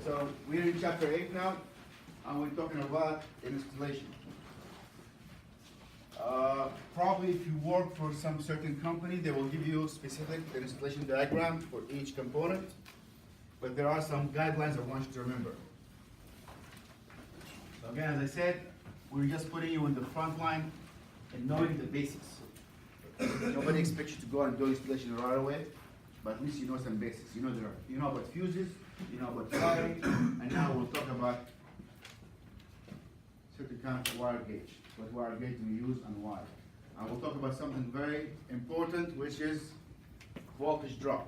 So we're in chapter 8 now, and we're talking about installation. Probably if you work for some certain company, they will give you specific installation diagram for each component, but there are some guidelines I want you to remember. So again, as I said, we're just putting you in the front line and knowing the basics. Nobody expects you to go and do installation right away, but at least you know some basics. You know about fuses, you know about wiring, and now we'll talk about certain kind of wire gauge. What wire gauge we use and why. And we'll talk about something very important, which is voltage drop.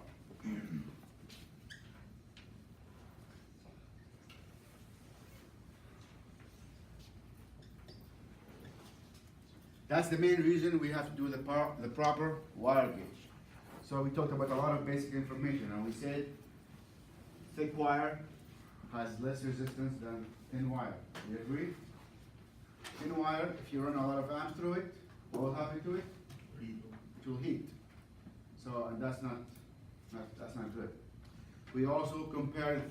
That's the main reason we have to do the proper wire gauge. So we talked about a lot of basic information, and we said thick wire has less resistance than thin wire. Do you agree? Thin wire, if you run a lot of amps through it, what will happen to it? It will heat. So, and that's not good. We also compare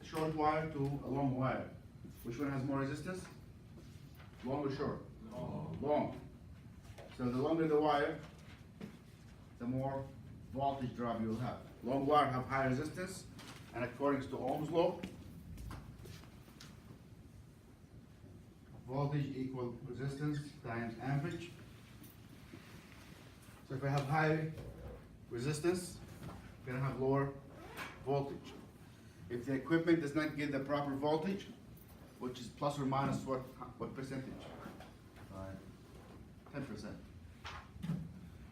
short wire to a long wire. Which one has more resistance? Long or short? Long. So the longer the wire, the more voltage drop you'll have. Long wire have high resistance, and according to Ohm's law, voltage equal resistance times amperage. So if I have high resistance, I'm going to have lower voltage. If the equipment does not give the proper voltage, which is plus or minus what percentage? 10%.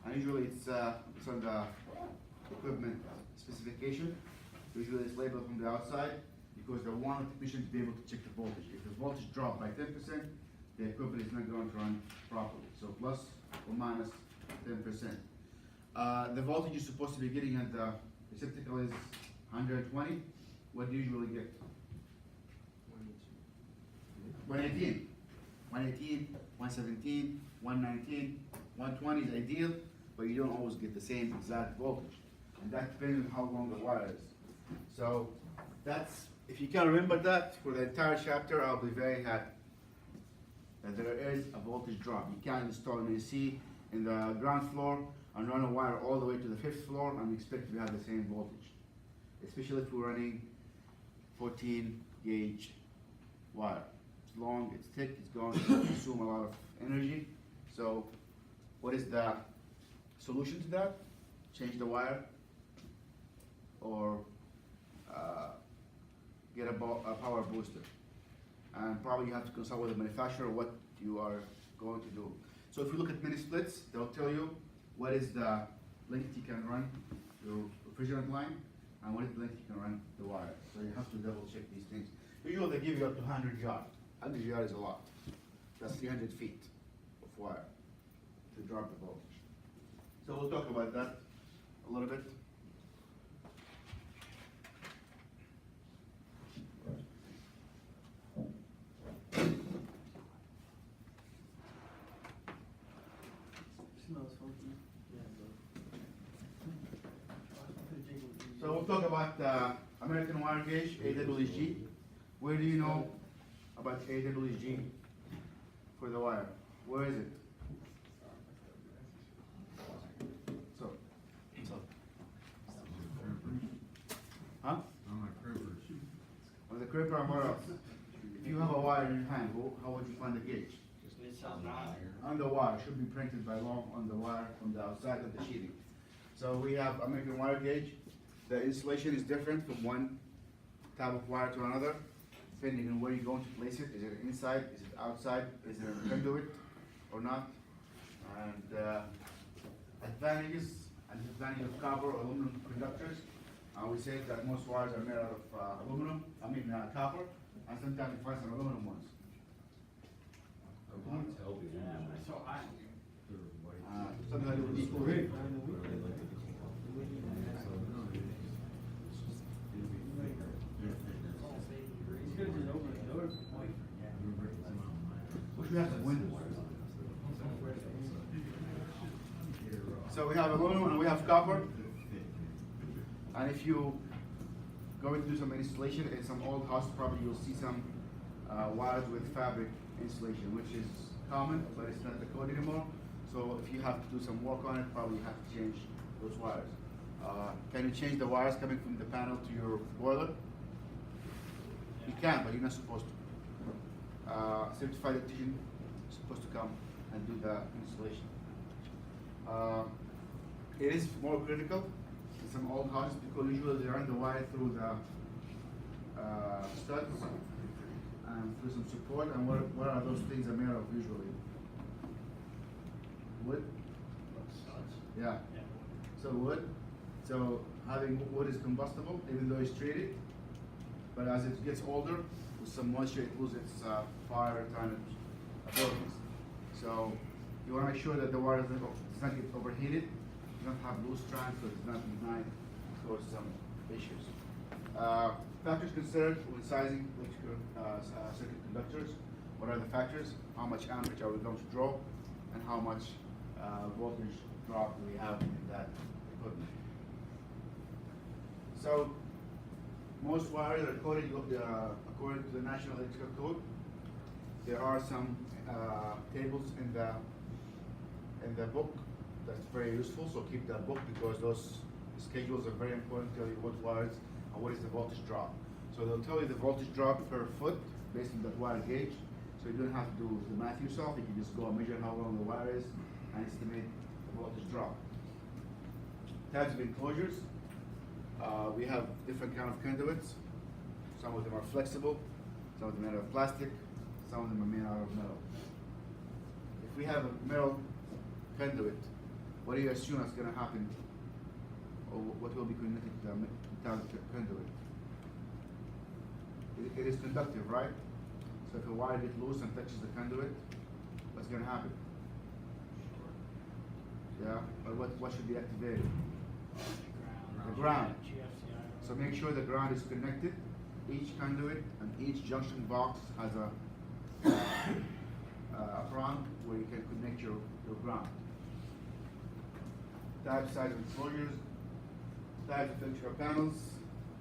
And usually it's on the equipment specification. Usually it's labeled from the outside because they want the technician to be able to check the voltage. If the voltage drops by 10%, the equipment is not going to run properly. So plus or minus 10%. The voltage you're supposed to be getting at the receptacle is 120. What do you usually get? 118. 118, 117, 119, 120 is ideal, but you don't always get the same exact voltage. And that depends on how long the wire is. So that's, if you can remember that for the entire chapter, I'll be very happy. That there is a voltage drop. You can't install an AC in the ground floor and run a wire all the way to the 5th floor and expect to have the same voltage. Especially if we're running 14 gauge wire. It's long, it's thick, it's going to consume a lot of energy. So what is the solution to that? Change the wire or get a power booster. And probably you have to consult with the manufacturer what you are going to do. So if you look at mini splits, they'll tell you what is the length you can run your refrigerant line and what is the length you can run the wire. So you have to double check these things. Usually they give you up to 100 yards. 100 yards is a lot. That's 300 feet of wire to drop the voltage. So we'll talk about that a little bit. So we'll talk about American wire gauge, AWG. Where do you know about AWG for the wire? Where is it? So. Huh? On the crimper and what else? If you have a wire in your hand, how would you find the gauge? On the wire. It should be printed by law on the wire from the outside of the sheeting. So we have American wire gauge. The insulation is different from one type of wire to another, depending on where you're going to place it. Is it inside? Is it outside? Is it a conduit or not? And advantages and disadvantages of copper or aluminum conductors. We say that most wires are made out of copper, and sometimes you find some aluminum ones. Something like with equal weight. Which we have some windows. So we have aluminum and we have copper. And if you going to do some installation in some old houses, probably you'll see some wires with fabric insulation, which is common, but it's not the code anymore. So if you have to do some work on it, probably you have to change those wires. Can you change the wires coming from the panel to your boiler? You can, but you're not supposed to. Certified electrician is supposed to come and do the installation. It is more critical in some old houses because usually they run the wire through the studs and through some support. And what are those things are made of usually? Wood? Yeah. So wood. So having wood is combustible, even though it's treated. But as it gets older, with some moisture, it loses its fire retardant abilities. So you want to make sure that the wire does not get overheated. You don't have loose strands, so it's not designed to cause some issues. Factors considered when sizing electrical circuit conductors. What are the factors? How much amperage are we going to draw, and how much voltage drop do we have in that equipment? So most wires are coded according to the National Electrical Code. There are some tables in the book that's very useful. So keep that book because those schedules are very important to tell you what wires and what is the voltage drop. So they'll tell you the voltage drop per foot based on that wire gauge. So you don't have to do the math yourself. You can just go and measure how long the wire is and estimate the voltage drop. Types of enclosures. We have different kind of conduits. Some of them are flexible, some of them are made of plastic, some of them are made out of metal. If we have a metal conduit, what do you assume is going to happen, or what will be connected to the metal conduit? It is conductive, right? So if a wire gets loose and touches the conduit, what's going to happen? Yeah, but what should be activated? The ground. So make sure the ground is connected. Each conduit and each junction box has a prong where you can connect your ground. Type, size of enclosures, types of electrical panels.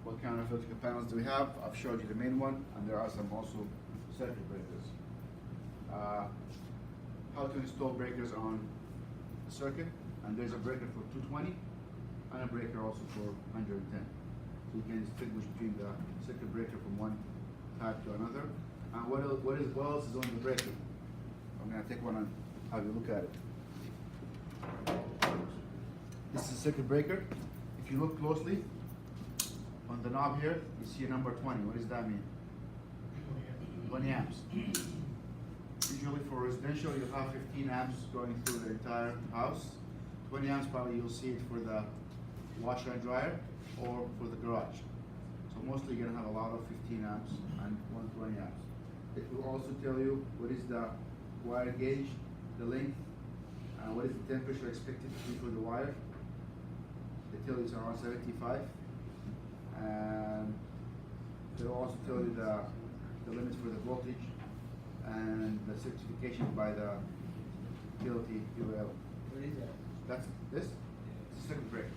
What kind of electrical panels do we have? I've showed you the main one, and there are some also circuit breakers. How to install breakers on the circuit, and there's a breaker for 220 and a breaker also for 110. So you can distinguish between the circuit breaker from one type to another. And what else is on the breaker? I'm going to take one and have you look at it. This is a circuit breaker. If you look closely on the knob here, you see a number 20. What does that mean? 20 amps. Usually for residential, you have 15 amps going through the entire house. 20 amps probably you'll see it for the washer and dryer or for the garage. So mostly you're gonna have a lot of 15 amps and 120 amps. It will also tell you what is the wire gauge, the length, and what is the temperature expected to be for the wire. They tell you it's around 75. And they'll also tell you the limits for the voltage and the certification by the utility UL. What is that? That's this? It's a circuit breaker.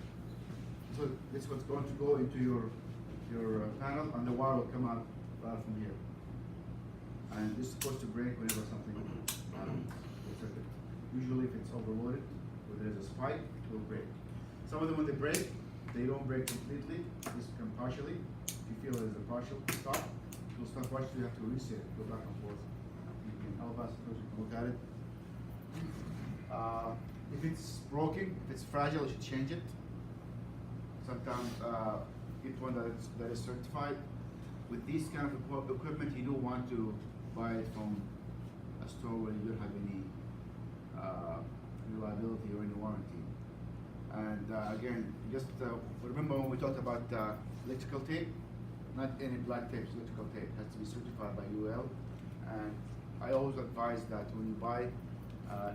So this is what's going to go into your panel, and the wire will come out right from here. And this is supposed to break whenever something the circuit. Usually if it's overloaded or there's a spike, it will break. Some of them when they break, they don't break completely, just come partially. If you feel there's a partial stop, it will stop partially, you have to reset it, go back and forth. You can help us, you can look at it. If it's broken, if it's fragile, you should change it. Sometimes get one that is certified. With these kind of equipment, you don't want to buy it from a store where you don't have any reliability or any warranty. And again, just remember when we talked about electrical tape, not any black tape, electrical tape. It has to be certified by UL. And I always advise that when you buy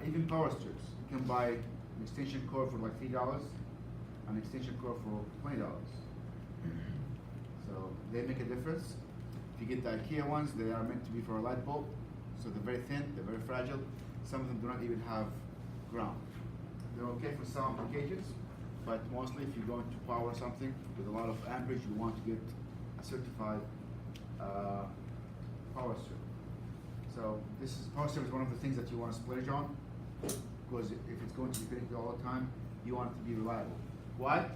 even power strips, you can buy an extension cord for like $3, an extension cord for $20. So they make a difference. If you get the IKEA ones, they are meant to be for a light bulb. So they're very thin, they're very fragile. Some of them do not even have ground. They're okay for some applications, but mostly if you're going to power something with a lot of amperage, you want to get certified power strip. So this is power strip is one of the things that you want to splurge on, because if it's going to be connected all the time, you want it to be reliable. Why?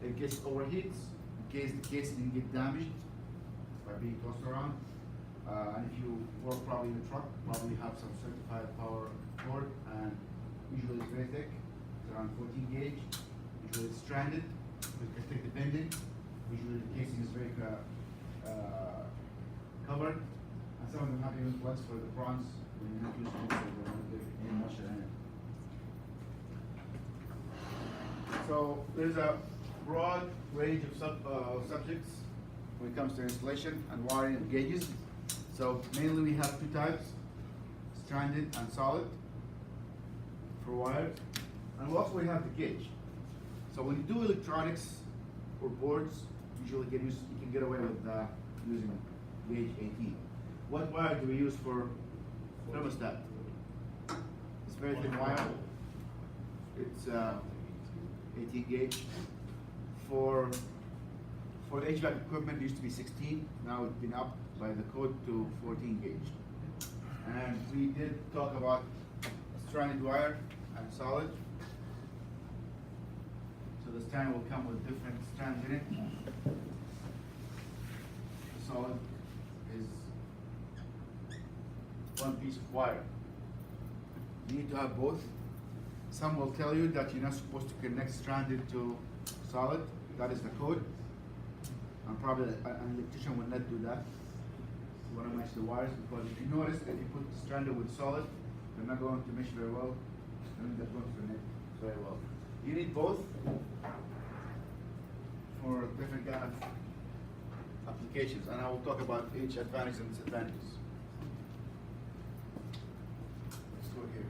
In case it overheats, in case the casing didn't get damaged by being tossed around, and if you work probably in a truck, probably have some certified power cord, and usually it's very thick, it's around 14 gauge. Usually it's stranded, it can take the bending. Usually the casing is very covered, and some of them have even plugs for the bronze when you're not using it, so they don't get any moisture in it. So there's a broad range of subjects when it comes to installation and wiring of gauges. So mainly we have two types, stranded and solid for wires, and also we have the gauge. So when you do electronics or boards, usually you can get away with using gauge 18. What wire do we use for thermostat? It's very thin wire. It's 18 gauge. For the HVAC equipment, it used to be 16. Now it's been upped by the code to 14 gauge. And we did talk about stranded wire and solid. So the strand will come with different strands in it. The solid is one piece of wire. You need to have both. Some will tell you that you're not supposed to connect stranded to solid. That is the code. And probably an electrician will not do that. You want to match the wires, because if you notice, if you put stranded with solid, they're not going to mesh very well, and they're going to connect very well. You need both for different kind of applications, and I will talk about each advantage and disadvantages. Let's go here.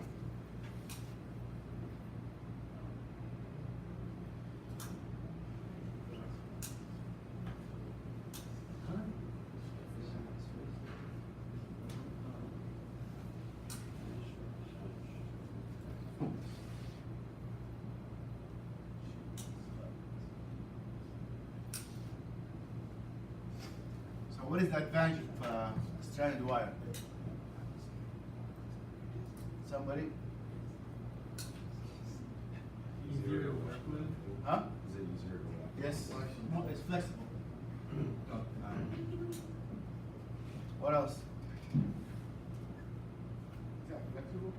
What is the advantage of stranded wire? Somebody? Easier to work with? Huh? Is it easier to work with? Yes. No, it's flexible. What else? Is that flexible?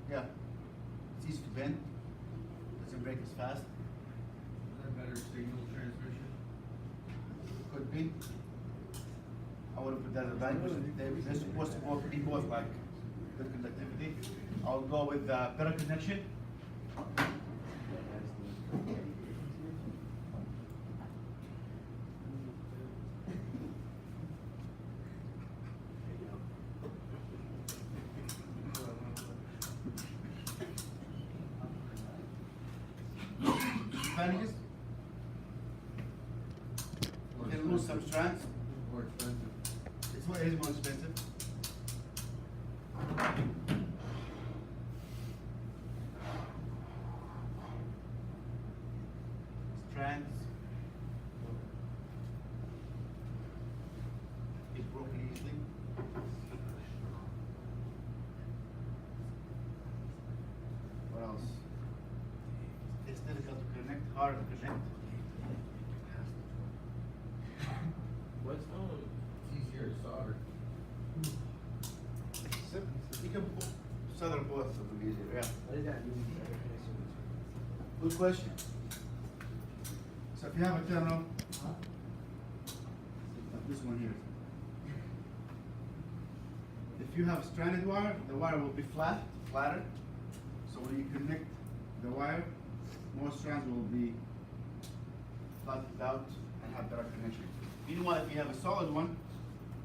Yeah. It's easy to bend. Doesn't break as fast. Is that better signal transmission? Could be. I would have put that as a advantage. They're supposed to be both like good conductivity. I'll go with better connection. Advantages? You can lose some strands. More expensive. It is more expensive. Strands. It's broken easily. What else? It's difficult to connect, hard to connect. What's easier to solder? You can solder both of them easier, yeah. What does that mean? Good question. So if you have a terminal, like this one here. If you have stranded wire, the wire will be flatter. So when you connect the wire, more strands will be flattened out and have better connection. Meanwhile, if you have a solid one,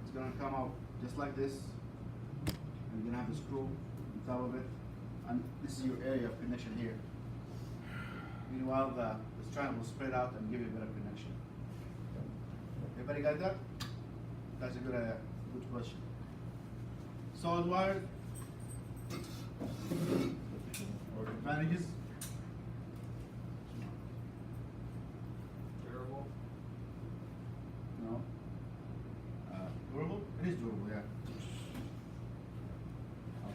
it's gonna come out just like this. And you're gonna have the screw on top of it. And this is your area of connection here. Meanwhile, the strand will spread out and give you a better connection. Everybody got that? That's a good question. Solid wire. Or advantages? Durable? No.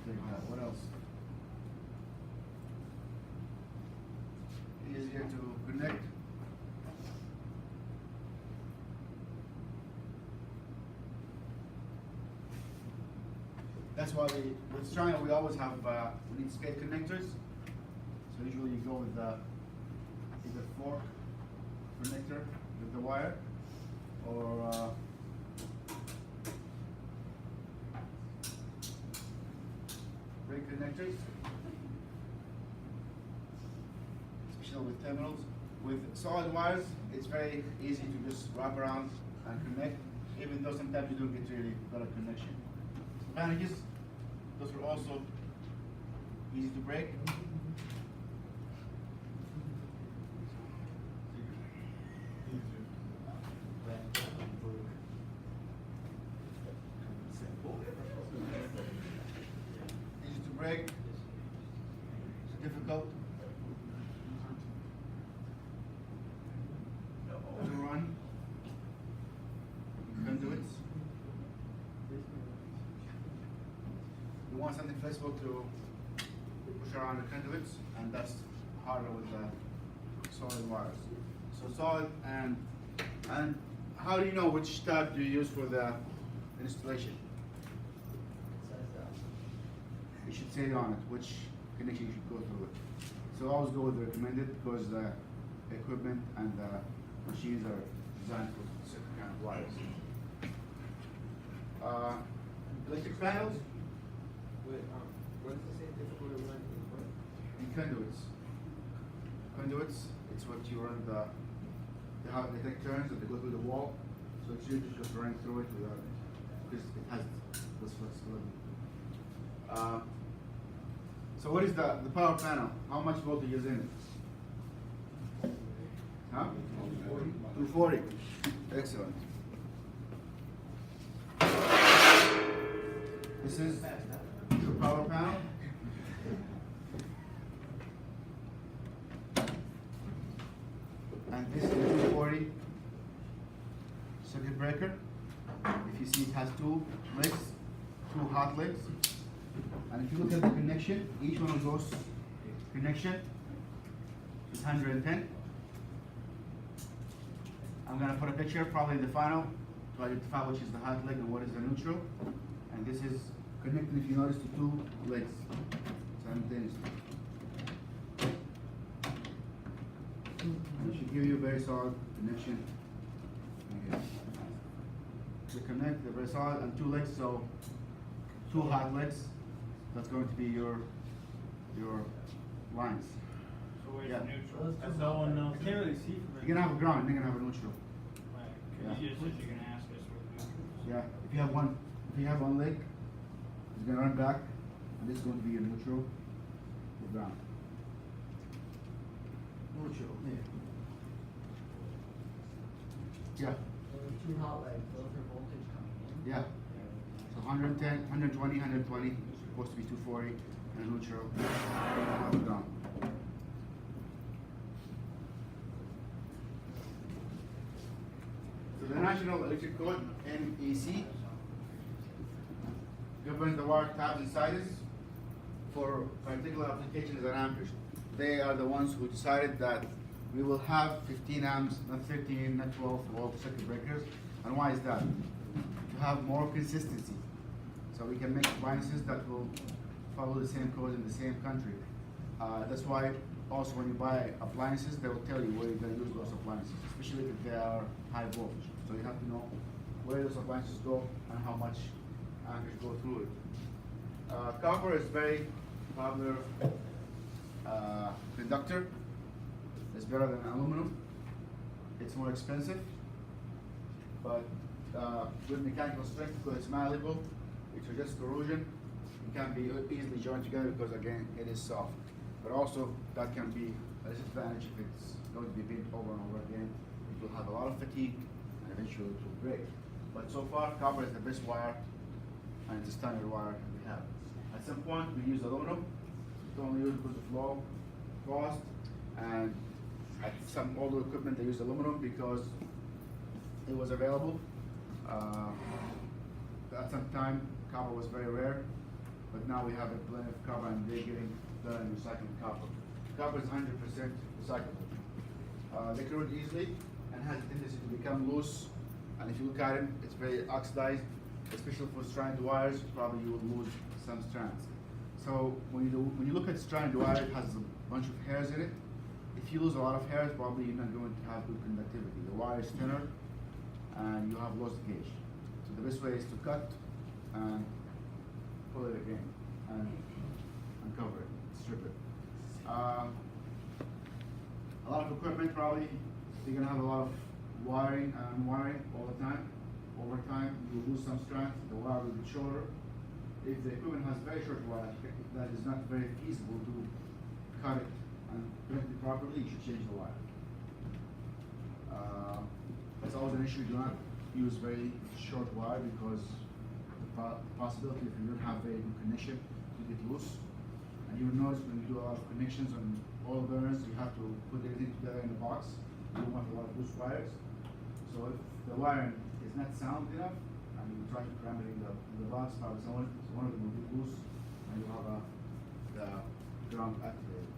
take that. What else? Easier to connect. That's why with China we always have we need spade connectors. So usually you go with either fork connector with the wire or ring connectors, especially with terminals. With solid wires, it's very easy to just wrap around and connect, even though sometimes you don't get really better connection. Advantages, those are also easy to break. Easy to break, difficult to run, conduits. You want something flexible to push around the conduits, and that's harder with the solid wires. So solid, and how do you know which type do you use for the installation? It should say on it which connection you should go through it. So always go with the recommended because the equipment and the machines are designed for certain kind of wires. Electric panels What does it say? Difficult to run? and conduits. Conduits, it's what you run how they take turns and they go through the wall. So it's usually just running through it without because it has this flexibility. So what is the power panel? How much voltage is in it? Huh? 240. Excellent. This is your power panel. And this is the 240 circuit breaker. If you see, it has two legs, two hot legs. And if you look at the connection, each one of those connection is 110. I'm gonna put a picture, probably the final, to identify which is the hot leg and what is the neutral. And this is connected, if you notice, to two legs simultaneously. And it should give you a very solid connection. To connect, they're very solid, and two legs, so two hot legs. That's going to be your lines. So where's Yeah. the neutral? That's no one knows. Can't really see from it. You're gonna have a ground, you're gonna have a neutral. Right, Yeah. 'cause you just said you're gonna ask us where the neutral is. Yeah, if you have one leg, it's gonna run back, and this is going to be your neutral with ground. Neutral, yeah. Two hot legs, those are voltage coming in. Yeah. So 110, 120, 120, supposed to be 240, and neutral, and ground. So the National Electric Code, NEC, governs the wire tabs and sizes for particular applications and amperage. They are the ones who decided that we will have 15 amps, not 13, not 12 volt circuit breakers. And why is that? To have more consistency. So we can make appliances that will follow the same code in the same country. That's why also when you buy appliances, they will tell you where you're going to use those appliances, especially if they are high voltage. So you have to know where those appliances go and how much amperage go through it. Copper is very popular conductor. It's better than aluminum. It's more expensive, but good mechanical strength because it's malleable. It resists corrosion. It can be easily joined together because again it is soft. But also that can be a disadvantage if it's going to be bent over and over again. It will have a lot of fatigue and eventually it will break. But so far copper is the best wire and it's a standard wire we have. At some point we use aluminum. It's only used because of low cost, and at some older equipment they use aluminum because it was available. At some time copper was very rare, but now we have a blend of copper and they're getting done in recycled copper. Copper is 100% recyclable. They corrode easily and has a tendency to become loose, and if you look at it, it's very oxidized, especially for stranded wires. Probably you will lose some strands. So when you look at stranded wire, it has a bunch of hairs in it. If you lose a lot of hairs, probably you're not going to have good conductivity. The wire is thinner, and you have lost gauge. So the best way is to cut and pull it again and uncover it, strip it. A lot of equipment, probably you're gonna have a lot of wiring and unwiring all the time. Over time, you will lose some strength. The wire will be shorter. If the equipment has very short wire, that is not very feasible to cut it and connect it properly. You should change the wire. That's always an issue. Do not use very short wire because the possibility if you don't have very good connection to get loose. And you will notice when you do a lot of connections on oil burners, you have to put everything together in a box. You don't want a lot of loose wires. So if the wiring is not sound enough, and you try to cram it in the box, probably one of them will get loose, and you have the ground activated.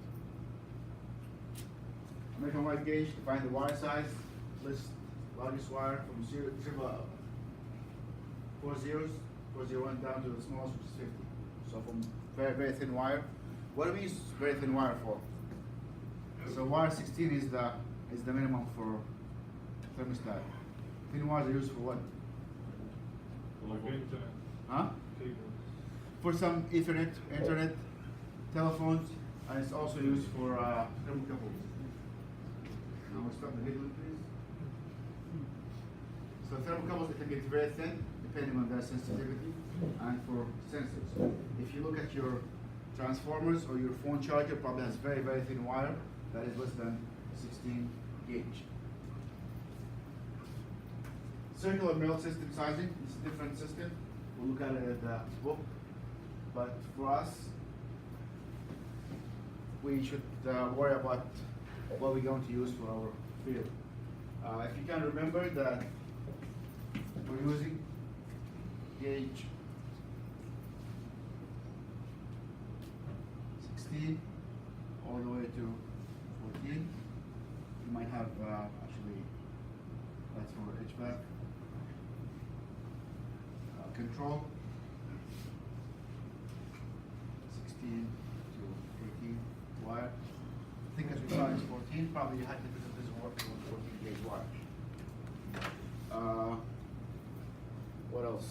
American wide gauge, define the wire size, list largest wire from 401 down to the smallest, which is 50. So from very, very thin wire. What do we use very thin wire for? So wire 16 is the minimum for thermostat. Thin wires are used for what? Huh? For some Ethernet, internet, telephones, and it's also used for thermocouples. Now we'll stop the video, please. So thermocouples, they can get very thin, depending on their sensitivity, and for sensors. If you look at your transformers or your phone charger, probably has very, very thin wire that is less than 16 gauge. Circular mill system sizing is a different system. We'll look at it at the book. But for us, we should worry about what we're going to use for our field. If you can remember that we're using gauge 16 all the way to 14. You might have actually, that's for HVAC. Control 16 to 18 wire. I think as we saw it's 14, probably you had to do this work with 14 gauge wire. What else?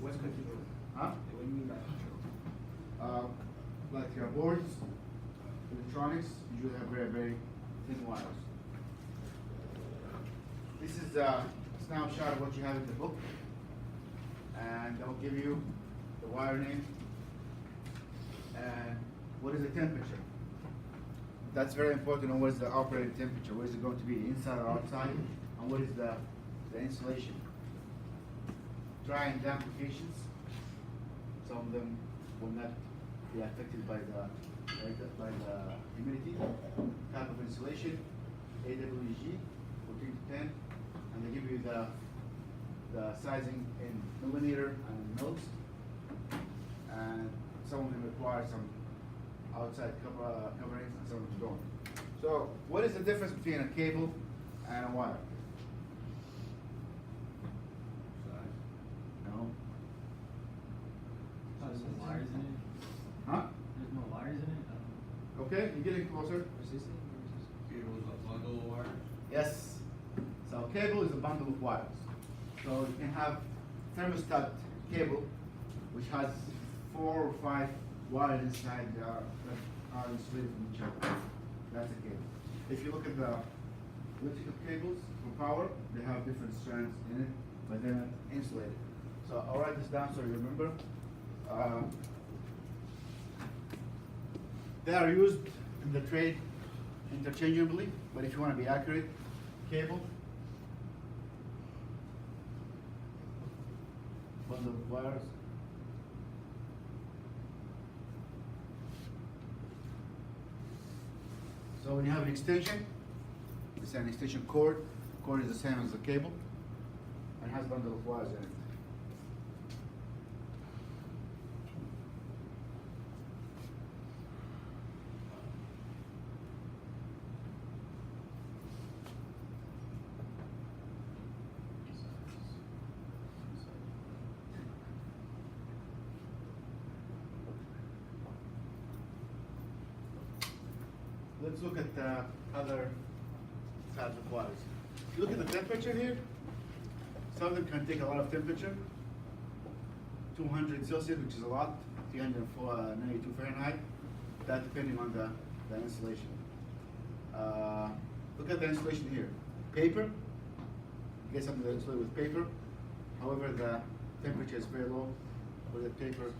What's control? Huh? What do you mean by control? Like boards, electronics, usually have very, very thin wires. This is a snapshot of what you have in the book, and I'll give you the wire name and what is the temperature. That's very important to know what is the operating temperature, where is it going to be, inside or outside, and what is the insulation. Dry and damp locations, some of them will not be affected by the humidity. Type of insulation, AWG, 14 to 10. And they give you the sizing in millimeter and mils, and some of them require some outside coverings and some of them don't. So what is the difference between a cable and a wire? Size. No? There's no wires in it? Huh? There's no wires in it? Okay, you're getting closer. Resistant? Cables, a bundle of wires? Yes. So a cable is a bundle of wires. So you can have thermostat cable, which has 4 or 5 wires inside that are insulated from each other. That's a cable. If you look at the electrical cables for power, they have different strands in it, but they're not insulated. So I'll write this down so you remember. They are used in the trade interchangeably, but if you want to be accurate, cable, bundle of wires, so when you have an extension, it's an extension cord. Cord is the same as the cable, and has a bundle of wires in it. let's look at the other types of wires. If you look at the temperature here, some of them can take a lot of temperature. 200 Celsius, which is a lot, 392 Fahrenheit, that depending on the insulation. Look at the insulation here. Paper, get something that's insulated with paper. However, the temperature is very low for the paper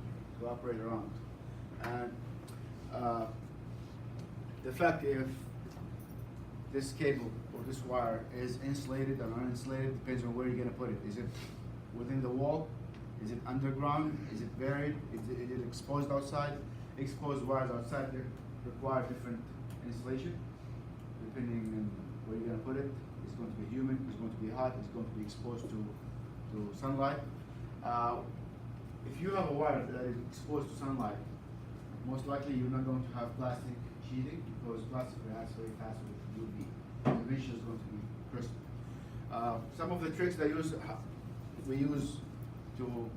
to operate around. And the fact if this cable or this wire is insulated or uninsulated depends on where you're going to put it. Is it within the wall? Is it underground? Is it buried? Is it exposed outside? Exposed wires outside require different insulation depending on where you're going to put it. It's going to be humid, it's going to be hot, it's going to be exposed to sunlight. If you have a wire that is exposed to sunlight, most likely you're not going to have plastic sheathing because plastic reacts very fast with UV. The emission is going to be crisp. Some of the tricks that we use to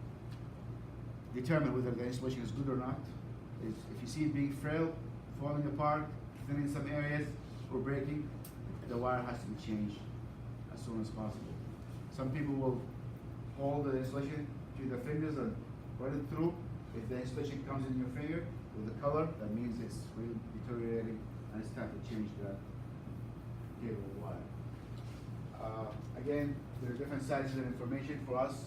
determine whether the insulation is good or not is if you see it being frail, falling apart, then in some areas or breaking, the wire has to be changed as soon as possible. Some people will hold the insulation to their fingers and run it through. If the insulation comes in your finger with the color, that means it's really deteriorating and it's time to change that cable wire. Again, there are different sizes of information for us.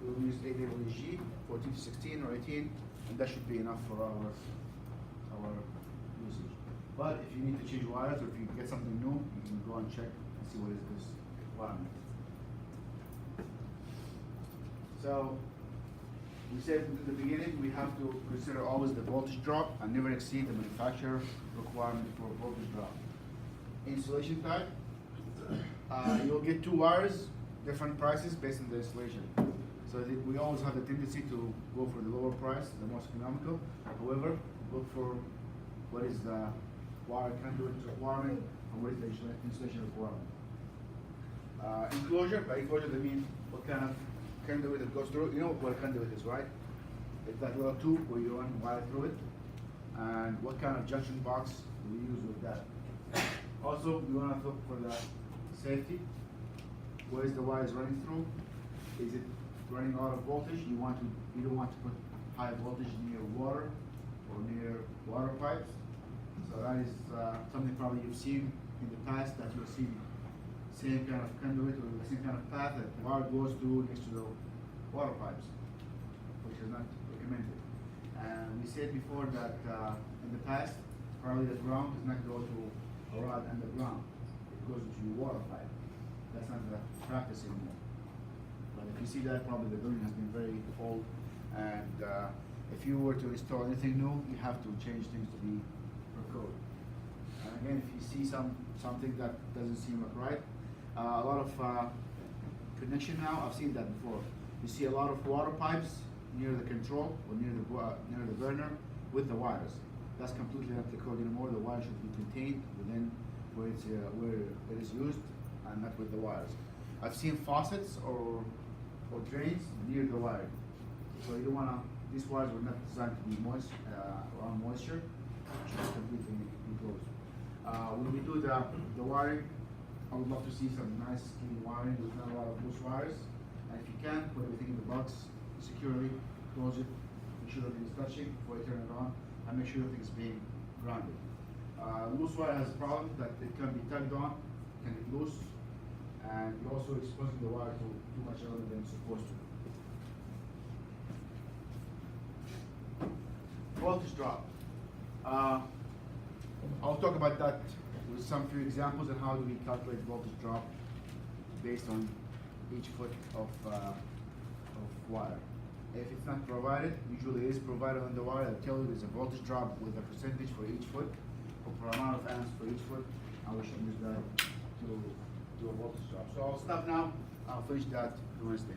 We will use AWG 14 to 16 or 18, and that should be enough for our usage. But if you need to change wires or if you get something new, you can go and check and see what is this requirement. So we said in the beginning we have to consider always the voltage drop and never exceed the manufacturer requirement for voltage drop. Insulation type, you'll get two wires, different prices based on the installation. So we always have the tendency to go for the lower price, the most economical. However, look for what is the wire conduit requirement and what is the insulation requirement. Enclosure, by enclosure they mean what kind of conduit it goes through. You know what a conduit is, right? It's that little tube where you run wire through it. And what kind of junction box do we use with that? Also, we want to look for the safety. Where is the wires running through? Is it running out of voltage? You don't want to put high voltage near water or near water pipes. So that is something probably you've seen in the past, that you'll see same kind of conduit or the same kind of path that the wire goes through next to the water pipes, which is not recommended. And we said before that in the past, probably the ground does not go to a rod underground. It goes into your water pipe. That's not the practice anymore. But if you see that, probably the building has been very old, and if you were to install anything new, you have to change things to be per code. And again, if you see something that doesn't seem like right, a lot of connection now, I've seen that before. You see a lot of water pipes near the control or near the burner with the wires. That's completely not the code anymore. The wire should be contained within where it is used and not with the wires. I've seen faucets or drains near the wire. So you don't want to, these wires were not designed to be moist, around moisture. It should be completely enclosed. When we do the wiring, I would love to see some nice skinny wiring with not a lot of loose wires. And if you can, put everything in the box securely, close it, make sure nothing is touching before you turn it on, and make sure everything is being grounded. Loose wire has a problem that it can be tugged on, can get loose, and you're also exposing the wire to too much element than it's supposed to. Voltage drop. I'll talk about that with some few examples and how do we calculate voltage drop based on each foot of wire. If it's not provided, usually it is provided on the wire. I'll tell you there's a voltage drop with a percentage for each foot, or per amount of amps for each foot. I will use that to do a voltage drop. So I'll stop now. I'll finish that Wednesday.